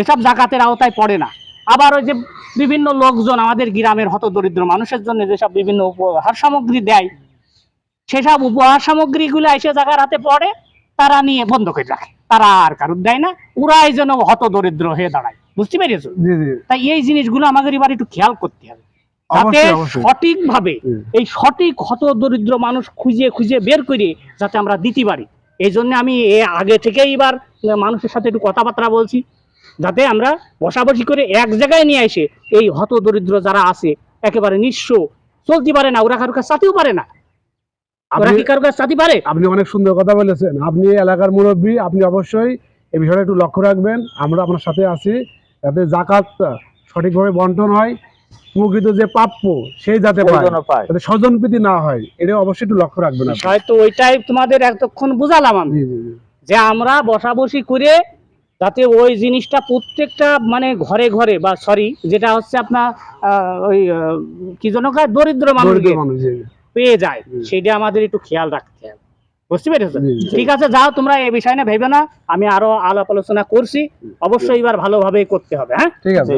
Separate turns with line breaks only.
এসব জাকাতের আওতায় পড়ে না। আবার ওই যে বিভিন্ন লোকজন আমাদের গ্রামের হতদরিদ্র মানুষের জন্য যেসব বিভিন্ন উপহার সামগ্রী দেয়, সেসব উপহার সামগ্রীগুলো এসে জায়গার হাতে পড়ে, তারা নিয়ে বন্ধ করে রাখে, তারা আর কারুর দেয় না, ওরাই যেন হতদরিদ্র হয়ে দাঁড়ায়। বুঝতে পেরেছো? তাই এই জিনিসগুলো আমাদের এবার একটু খেয়াল করতে হবে, যাতে সঠিকভাবে এই সঠিক হতদরিদ্র মানুষ খুঁজে খুঁজে বের করে যাতে আমরা দিতে পারি। এই জন্য আমি আগে থেকেই এবার মানুষের সাথে একটু কথাবার্তা বলছি, যাতে আমরা বসাবসি করে এক জায়গায় নিয়ে এসে এই হতদরিদ্র যারা আছে একেবারে নিঃস্ব, চলতে পারে না, ওরা কারোর কাছে চাইতেও পারে না, ওরা কি কারোর কাছে চাইতে পারে?
আপনি অনেক সুন্দর কথা বলেছেন, আপনি এলাকার মুরব্বী, আপনি অবশ্যই এই বিষয়টা একটু লক্ষ্য রাখবেন। আমরা আপনার সাথে আছি, যাতে জাকাত সঠিকভাবে বন্টন হয়, প্রকৃত যে প্রাপ্য সেই যাতে পায়, যাতে স্বজনপ্রীতি না হয়, এটা অবশ্যই একটু লক্ষ্য রাখবেন।
হয়তো ওইটাই তোমাদের এতক্ষণ বুঝালাম আমি, যে আমরা বসাবসি করে যাতে ওই জিনিসটা প্রত্যেকটা মানে ঘরে ঘরে, বা সরি যেটা হচ্ছে আপনার ওই কি যেন দরিদ্র মানুষ পেয়ে যায়, সেটা আমাদের একটু খেয়াল রাখতে হবে। বুঝতে পেরেছো? ঠিক আছে, যাও তোমরা এই বিষয় না ভেবে না, আমি আরো আলাপ আলোচনা করছি, অবশ্যই এবার ভালোভাবে করতে হবে। হ্যাঁ,
ঠিক আছে।